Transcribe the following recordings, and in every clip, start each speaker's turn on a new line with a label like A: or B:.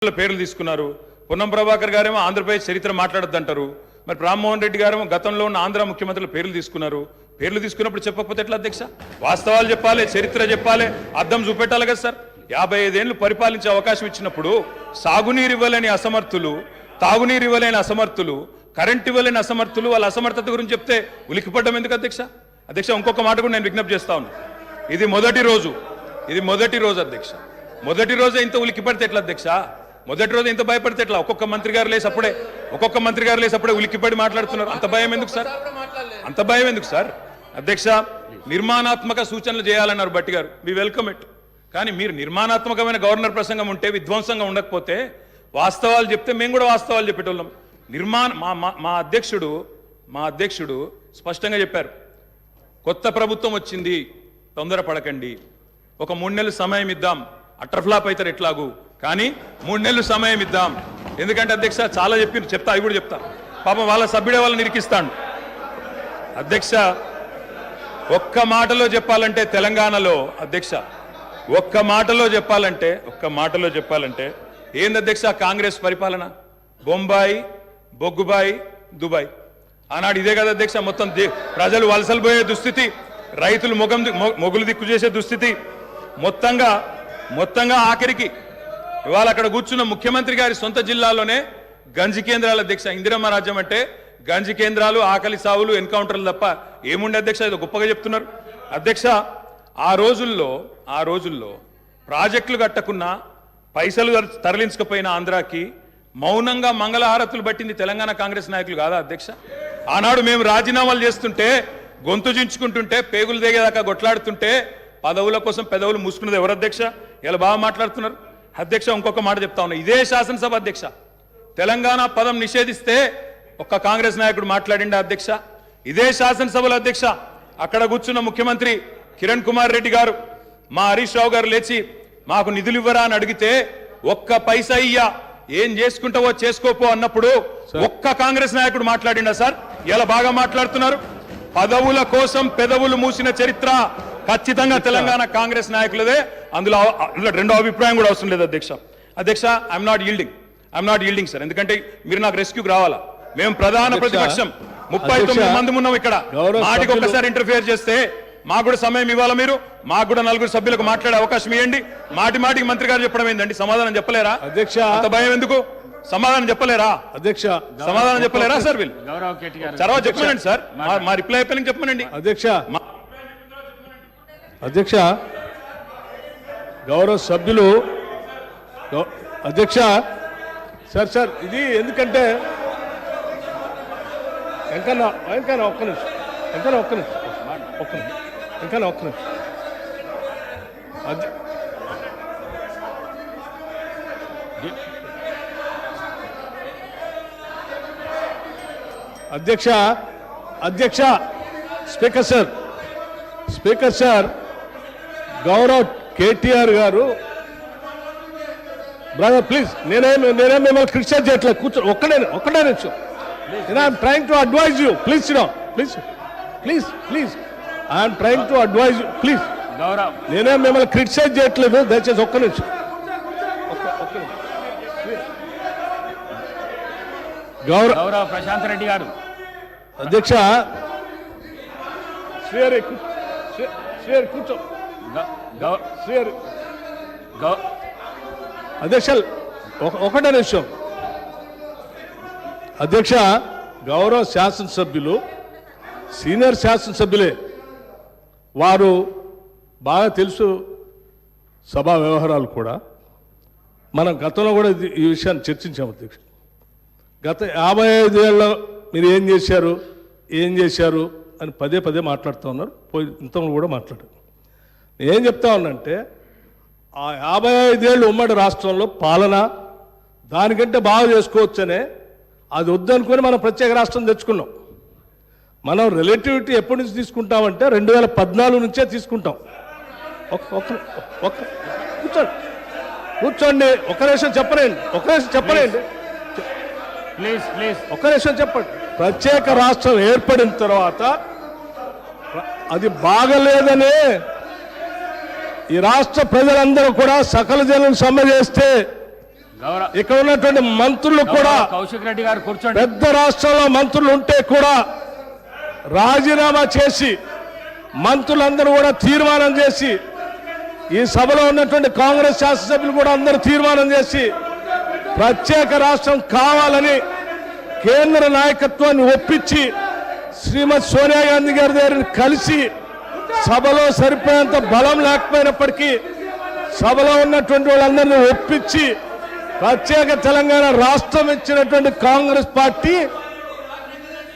A: పేర్లు తీసుకున్నారు. పొన్నం ప్రభాకర్ గారేమో ఆంధ్రప్రదేశ్ చరిత్ర మాట్లాడొద్దంటారు. మరి రామ్మోహన్ రెడ్డి గారేమో గతంలో ఉన్న ఆంధ్ర ముఖ్యమంత్రుల పేర్లు తీసుకున్నారు. పేర్లు తీసుకున్నప్పుడు చెప్పకపోతే ఎట్లా అధ్యక్ష? వాస్తవాలు చెప్పాలి, చరిత్ర చెప్పాలి, అర్థం చూపెట్టాలి కదా సార్. 55 ఏళ్ళు పరిపాలించే అవకాశం ఇచ్చినప్పుడు సాగునీరు ఇవ్వలేని అసమర్థులు, తాగునీరు ఇవ్వలేని అసమర్థులు, కరెంట్ ఇవ్వలేని అసమర్థులు వాళ్ళ అసమర్థత గురించి చెప్తే ఉలికిపడ్డం ఎందుకు అధ్యక్ష? అధ్యక్ష ఇంకొక మాట కూడా నేను విజ్ఞప్తి చేస్తా ఉన్నాను. ఇది మొదటి రోజు అధ్యక్ష. మొదటి రోజే ఇంత ఉలికిపడితే ఎట్లా అధ్యక్ష? మొదటి రోజు ఇంత భయపడితే ఎట్లా? ఒక్కొక్క మంత్రి గారు లేసి అప్పుడే ఉలిక్కిపడి మాట్లాడుతున్నారు. అంత భయం ఎందుకు సార్? అధ్యక్ష, నిర్మాణాత్మక సూచనలు చేయాలన్నారు భట్టి గారు, వి వెల్కమ్ ఇట్. కానీ మీరు నిర్మాణాత్మకమైన గవర్నర్ ప్రసంగం ఉంటే, విధ్వంసంగా ఉండకపోతే, వాస్తవాలు చెప్తే మేము కూడా వాస్తవాలు చెప్పేటోళ్ళం. మా అధ్యక్షుడు స్పష్టంగా చెప్పారు, కొత్త ప్రభుత్వం వచ్చింది, తొందరపడకండి, ఒక 3 నెలలు సమయం ఇద్దాం, అట్రఫ్లాప్ అవుతారు ఎట్లాగూ, కానీ 3 నెలలు సమయం ఇద్దాం. ఎందుకంటే అధ్యక్ష చాలా చెప్తా, అవి కూడా చెప్తా. పాపం వాళ్ళ సభ్యుడే వాళ్ళని నిరికిస్తాడు. అధ్యక్ష, ఒక్క మాటలో చెప్పాలంటే తెలంగాణలో అధ్యక్ష, ఒక్క మాటలో చెప్పాలంటే ఏంది అధ్యక్ష కాంగ్రెస్ పరిపాలన? బొంబాయి, బొగ్గుబాయి, దుబాయ్. ఆనాడు ఇదే కదా అధ్యక్ష. మొత్తం ప్రజలు వలసలు పోయే దుస్థితి, రైతులు మొగులు దిక్కు చేసే దుస్థితి, మొత్తంగా ఆఖరికి ఇవాళ అక్కడ కూర్చున్న ముఖ్యమంత్రి గారి సొంత జిల్లాలోనే గంజి కేంద్రాలు అధ్యక్ష. ఇందిరమ్మ రాజ్యం అంటే గంజి కేంద్రాలు, ఆకలి సావులు, ఎన్కౌంటర్లు తప్ప ఏముండే అధ్యక్ష? ఇది గొప్పగా చెప్తున్నారు అధ్యక్ష. ఆ రోజుల్లో ప్రాజెక్టులు కట్టకున్నా, పైసలు తరలించకపోయిన ఆంధ్రాకి మౌనంగా మంగళహారతులు పట్టింది తెలంగాణ కాంగ్రెస్ నాయకులు కాదా అధ్యక్ష? ఆనాడు మేము రాజీనామాలు చేస్తుంటే, గొంతు చించుకుంటుంటే, పేగులు దిగేదాకా కొట్లాడుతుంటే, పదవుల కోసం పెదవులు మూసుకున్నది ఎవరు అధ్యక్ష? ఇలా బాగా మాట్లాడుతున్నారు అధ్యక్ష. ఇంకొక మాట చెప్తా ఉన్నా, ఇదే శాసనసభ అధ్యక్ష, తెలంగాణ పదం నిషేధిస్తే ఒక్క కాంగ్రెస్ నాయకుడు మాట్లాడిండా అధ్యక్ష? ఇదే శాసనసభలో అధ్యక్ష, అక్కడ కూర్చున్న ముఖ్యమంత్రి కిరణ్ కుమార్ రెడ్డి గారు, మా హరీష్ రావు గారు లేచి మాకు నిధులు ఇవ్వరా అని అడిగితే, ఒక్క పైసా ఇయ్యా, ఏం చేసుకుంటావో చేసుకోపో అన్నప్పుడు ఒక్క కాంగ్రెస్ నాయకుడు మాట్లాడిండా సార్? ఇలా బాగా మాట్లాడుతున్నారు. పదవుల కోసం పెదవులు మూసిన చరిత్ర ఖచ్చితంగా తెలంగాణ కాంగ్రెస్ నాయకులదే. అందులో రెండో అభిప్రాయం కూడా అవసరం లేదు అధ్యక్ష. I'm not yielding sir. ఎందుకంటే మీరు నాకు రెస్క్యూకి రావాలా. మేము ప్రధాన ప్రతిపక్షం, 39 మంది ఉన్నాం ఇక్కడ. మాటికి ఒక్కసారి ఇంటర్ఫియర్ చేస్తే మాకు కూడా సమయం ఇవ్వాలా మీరు? మాకు కూడా 4 సభ్యులకు మాట్లాడే అవకాశం ఇవ్వండి. మాటికి మంత్రి గారు చెప్పడం ఏందండి? సమాధానం చెప్పలేరా అధ్యక్ష? అంత భయం ఎందుకు? సమాధానం చెప్పలేరా అధ్యక్ష? సమాధానం చెప్పలేరా సార్? వీళ్ళు తర్వాత చెప్పమనండి సార్, మా రిప్లై అయిపోయిన చెప్పమనండి
B: అధ్యక్ష. గౌరవ సభ్యులు అధ్యక్ష. సార్ ఇది ఎందుకంటే ఒక్క నిమిషం అధ్యక్ష స్పీకర్ సార్, గౌరవ్ కేటీఆర్ గారు, బ్రదర్ ప్లీజ్, నేనే మిమ్మల్ని క్రిటిసైజ్ చేయట్లేదు. కూర్చో, ఒక్కడే నిమిషం. I'm trying to advise you. Please I'm trying to advise you. Please, నేనే మిమ్మల్ని క్రిటిసైజ్ చేయట్లేదు. దయచేసి ఒక్క నిమిషం.
C: గౌరవ ప్రశాంత్ రెడ్డి గారు
B: అధ్యక్ష, కూర్చో అధ్యక్ష. ఒకటే నిమిషం అధ్యక్ష. గౌరవ శాసనసభ్యులు, సీనియర్ శాసనసభ్యులే, వారు బాగా తెలుసు సభా వ్యవహారాలు కూడా. మనం గతంలో కూడా ఈ విషయాన్ని చర్చించాము అధ్యక్ష. గత 55 ఏళ్ళలో మీరు ఏం చేశారు అని పదే మాట్లాడుతూ ఉన్నారు. ఇంతలో కూడా మాట్లాడారు. నేనేం చెప్తా ఉన్నానంటే, ఆ 55 ఏళ్ళు ఉమ్మడి రాష్ట్రంలో పాలన దానికంటే బాగా చేసుకోవచ్చనే, అది వద్దనుకొని మనం ప్రత్యేక రాష్ట్రం తెచ్చుకున్నాం. మనం రిలేటివిటీ ఎప్పటి నుంచి తీసుకుంటామంటే 2014 నుంచే తీసుకుంటాం. కూర్చోండి, ఒక్క నిమిషం చెప్పండి. ఒక్క నిమిషం చెప్పండి. ప్రత్యేక రాష్ట్రం ఏర్పడిన తర్వాత అది బాగలేదనే ఈ రాష్ట్ర ప్రజలందరూ కూడా సకల జనం సమ్మె చేస్తే
C: గౌరవ
B: ఇక్కడ ఉన్నటువంటి మంత్రులు కూడా
C: కౌశిక్ రెడ్డి గారు కూర్చోండి.
B: పెద్ద రాష్ట్రంలో మంత్రులు ఉంటే కూడా రాజీనామా చేసి మంత్రులందరూ కూడా తీర్మానం చేసి ఈ సభలో ఉన్నటువంటి కాంగ్రెస్ శాసనసభ్యులు కూడా అందరూ తీర్మానం చేసి ప్రత్యేక రాష్ట్రం కావాలని కేంద్ర నాయకత్వాన్ని ఒప్పించి శ్రీమతి సోనియా గాంధీ గారి దగ్గర కలిసి సభలో సరిపోయేంత బలం లేకపోయినప్పటికీ సభలో ఉన్నటువంటి వాళ్ళందరినీ ఒప్పించి ప్రత్యేక తెలంగాణ రాష్ట్రం ఇచ్చినటువంటి కాంగ్రెస్ పార్టీ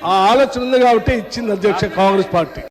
B: ఆ ఆలోచన ఉంది కాబట్టి ఇచ్చింది అధ్యక్ష కాంగ్రెస్ పార్టీ.